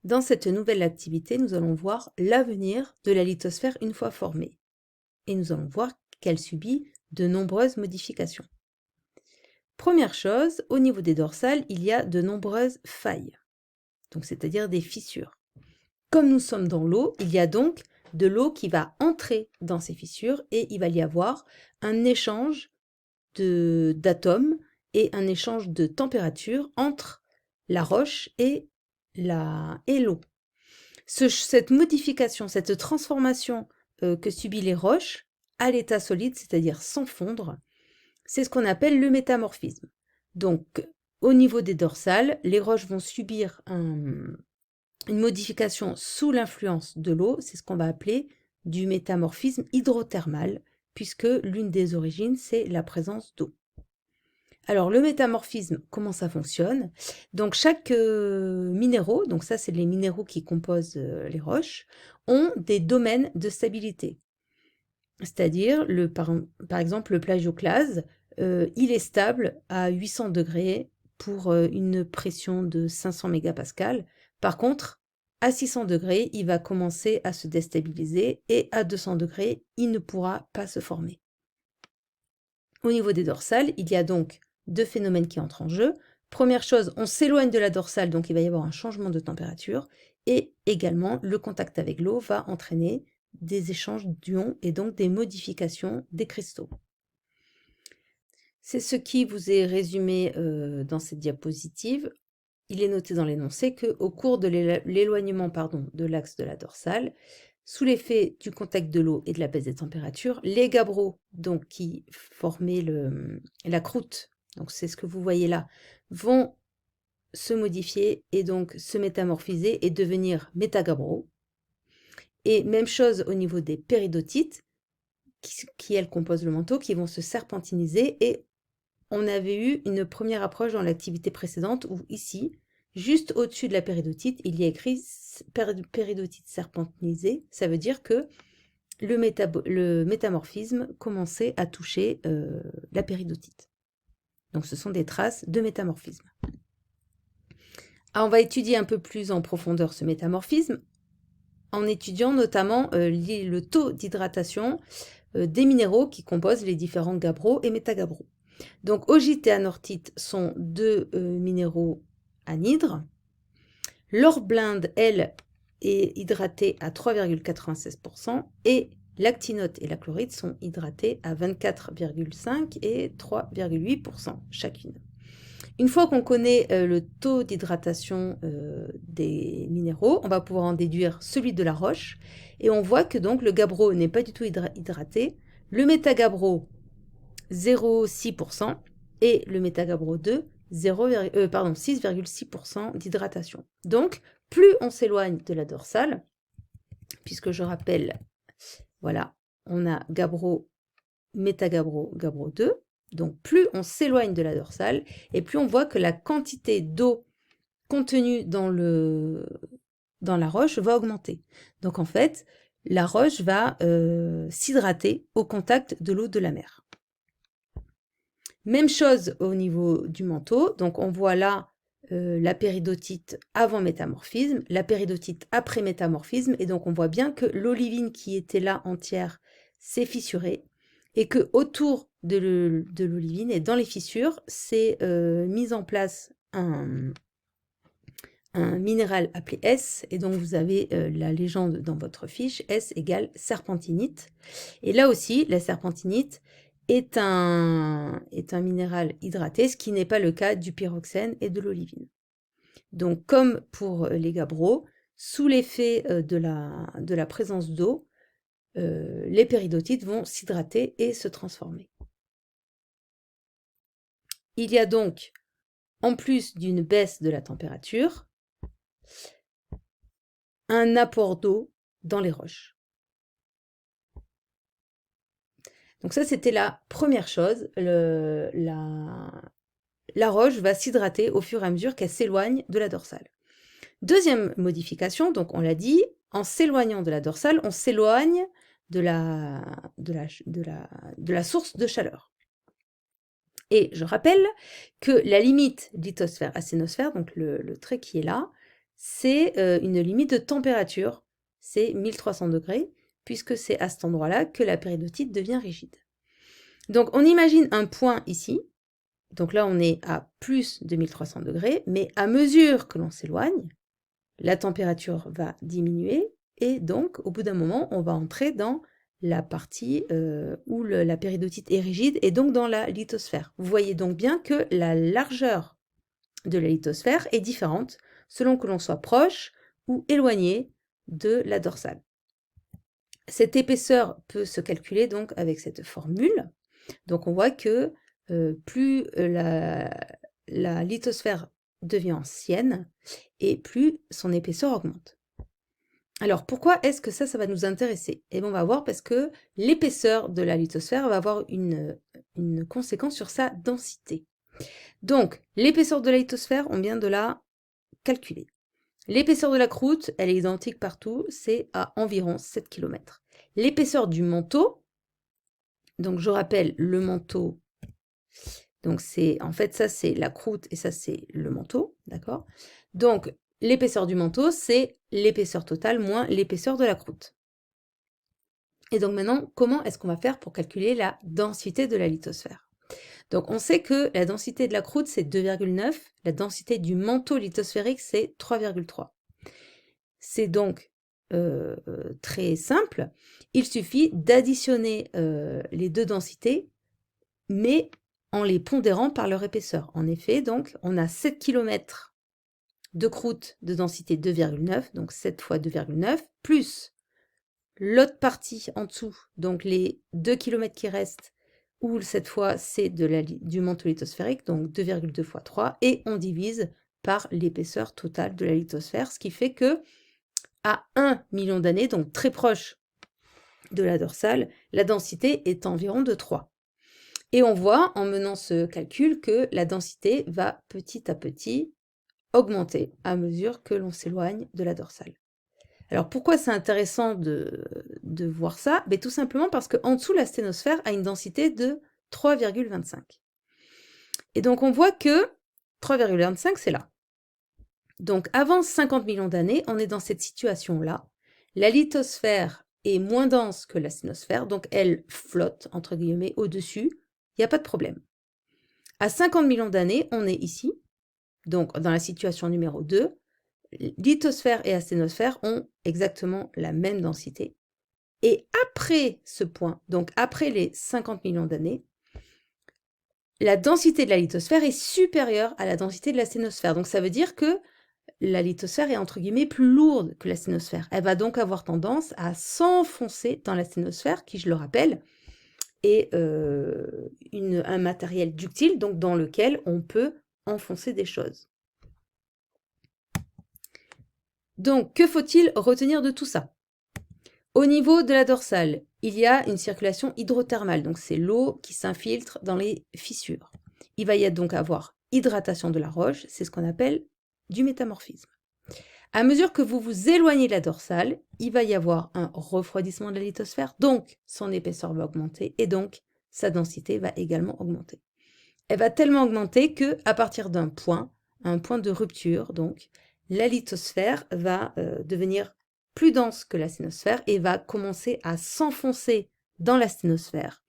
Dans cette nouvelle activité, nous allons voir l'avenir de la lithosphère une fois formée. Et nous allons voir qu'elle subit de nombreuses modifications. Première chose, au niveau des dorsales, il y a de nombreuses failles, donc c'est-à-dire des fissures. Comme nous sommes dans l'eau, il y a donc de l'eau qui va entrer dans ces fissures et il va y avoir un échange d'atomes et un échange de température entre la roche et l'eau. Cette modification, cette transformation que subissent les roches à l'état solide, c'est-à-dire sans fondre, c'est ce qu'on appelle le métamorphisme. Donc, au niveau des dorsales, les roches vont subir une modification sous l'influence de l'eau, c'est ce qu'on va appeler du métamorphisme hydrothermal, puisque l'une des origines, c'est la présence d'eau. Alors, le métamorphisme, comment ça fonctionne? Donc, chaque minéraux, donc ça, c'est les minéraux qui composent les roches, ont des domaines de stabilité. C'est-à-dire, par exemple, le plagioclase, il est stable à 800 degrés pour une pression de 500 mégapascales. Par contre, à 600 degrés, il va commencer à se déstabiliser et à 200 degrés, il ne pourra pas se former. Au niveau des dorsales, il y a donc deux phénomènes qui entrent en jeu. Première chose, on s'éloigne de la dorsale, donc il va y avoir un changement de température. Et également, le contact avec l'eau va entraîner des échanges d'ions et donc des modifications des cristaux. C'est ce qui vous est résumé dans cette diapositive. Il est noté dans l'énoncé qu'au cours de l'éloignement de l'axe de la dorsale, sous l'effet du contact de l'eau et de la baisse des températures, les gabbros donc, qui formaient la croûte, donc c'est ce que vous voyez là, vont se modifier et donc se métamorphiser et devenir métagabbros. Et même chose au niveau des péridotites, qui elles composent le manteau, qui vont se serpentiniser. Et on avait eu une première approche dans l'activité précédente où ici, juste au-dessus de la péridotite, il y a écrit péridotite serpentinisée. Ça veut dire que le métamorphisme commençait à toucher la péridotite. Donc ce sont des traces de métamorphisme. Alors, on va étudier un peu plus en profondeur ce métamorphisme en étudiant notamment le taux d'hydratation des minéraux qui composent les différents gabbros et métagabbros. Donc, augite et anorthite sont deux minéraux anhydres. L'orblinde, elle, est hydratée à 3,96% et l'actinote et la chlorite sont hydratées à 24,5 et 3,8% chacune. Une fois qu'on connaît le taux d'hydratation des minéraux, on va pouvoir en déduire celui de la roche. Et on voit que donc le gabbro n'est pas du tout hydraté, le métagabbro 0,6% et le métagabbro 2 6,6% d'hydratation. Donc, plus on s'éloigne de la dorsale, puisque je rappelle, voilà, on a gabbro, métagabbro, gabbro 2. Donc, plus on s'éloigne de la dorsale, et plus on voit que la quantité d'eau contenue dans la roche va augmenter. Donc, en fait, la roche va s'hydrater au contact de l'eau de la mer. Même chose au niveau du manteau. Donc, on voit là la péridotite avant métamorphisme, la péridotite après métamorphisme. Et donc, on voit bien que l'olivine qui était là entière s'est fissurée et que autour de l'olivine et dans les fissures, c'est mis en place un minéral appelé S. Et donc, vous avez la légende dans votre fiche, S égale serpentinite. Et là aussi, la serpentinite est un minéral hydraté, ce qui n'est pas le cas du pyroxène et de l'olivine. Donc, comme pour les gabbros, sous l'effet de la présence d'eau, les péridotites vont s'hydrater et se transformer. Il y a donc, en plus d'une baisse de la température, un apport d'eau dans les roches. Donc ça, c'était la première chose. La roche va s'hydrater au fur et à mesure qu'elle s'éloigne de la dorsale. Deuxième modification, donc on l'a dit, en s'éloignant de la dorsale, on s'éloigne de la source de chaleur. Et je rappelle que la limite lithosphère-asténosphère, donc le trait qui est là, c'est une limite de température, c'est 1300 degrés, puisque c'est à cet endroit-là que la péridotite devient rigide. Donc on imagine un point ici, donc là on est à plus de 1300 degrés, mais à mesure que l'on s'éloigne, la température va diminuer, et donc au bout d'un moment on va entrer dans la partie où la péridotite est rigide, et donc dans la lithosphère. Vous voyez donc bien que la largeur de la lithosphère est différente selon que l'on soit proche ou éloigné de la dorsale. Cette épaisseur peut se calculer donc avec cette formule. Donc on voit que plus la lithosphère devient ancienne et plus son épaisseur augmente. Alors pourquoi est-ce que ça va nous intéresser? Eh bien on va voir, parce que l'épaisseur de la lithosphère va avoir une conséquence sur sa densité. Donc l'épaisseur de la lithosphère, on vient de la calculer. L'épaisseur de la croûte, elle est identique partout, c'est à environ 7 km. L'épaisseur du manteau, donc je rappelle le manteau, donc en fait ça c'est la croûte et ça c'est le manteau, d'accord? Donc l'épaisseur du manteau, c'est l'épaisseur totale moins l'épaisseur de la croûte. Et donc maintenant, comment est-ce qu'on va faire pour calculer la densité de la lithosphère? Donc on sait que la densité de la croûte c'est 2,9, la densité du manteau lithosphérique c'est 3,3. C'est donc très simple, il suffit d'additionner les deux densités, mais en les pondérant par leur épaisseur. En effet, donc, on a 7 km de croûte de densité 2,9, donc 7 fois 2,9, plus l'autre partie en dessous, donc les 2 km qui restent, où cette fois c'est du manteau lithosphérique, donc 2,2 fois 3, et on divise par l'épaisseur totale de la lithosphère, ce qui fait que à 1 million d'années, donc très proche de la dorsale, la densité est environ de 3. Et on voit, en menant ce calcul, que la densité va petit à petit augmenter à mesure que l'on s'éloigne de la dorsale. Alors pourquoi c'est intéressant de voir ça? Tout simplement parce qu'en dessous, la sténosphère a une densité de 3,25. Et donc on voit que 3,25, c'est là. Donc avant 50 millions d'années, on est dans cette situation-là. La lithosphère est moins dense que la sténosphère, donc elle flotte, entre guillemets, au-dessus. Il n'y a pas de problème. À 50 millions d'années, on est ici, donc dans la situation numéro 2. Lithosphère et asténosphère ont exactement la même densité. Et après ce point, donc après les 50 millions d'années, la densité de la lithosphère est supérieure à la densité de la sténosphère. Donc ça veut dire que la lithosphère est entre guillemets plus lourde que la sténosphère. Elle va donc avoir tendance à s'enfoncer dans la sténosphère, qui, je le rappelle, est un matériel ductile, donc dans lequel on peut enfoncer des choses. Donc, que faut-il retenir de tout ça? Au niveau de la dorsale, il y a une circulation hydrothermale, donc c'est l'eau qui s'infiltre dans les fissures. Il va y donc avoir hydratation de la roche, c'est ce qu'on appelle du métamorphisme. À mesure que vous vous éloignez de la dorsale, il va y avoir un refroidissement de la lithosphère, donc son épaisseur va augmenter et donc sa densité va également augmenter. Elle va tellement augmenter que, à partir d'un point, un point de rupture, donc, la lithosphère va devenir plus dense que la sténosphère et va commencer à s'enfoncer dans la sténosphère.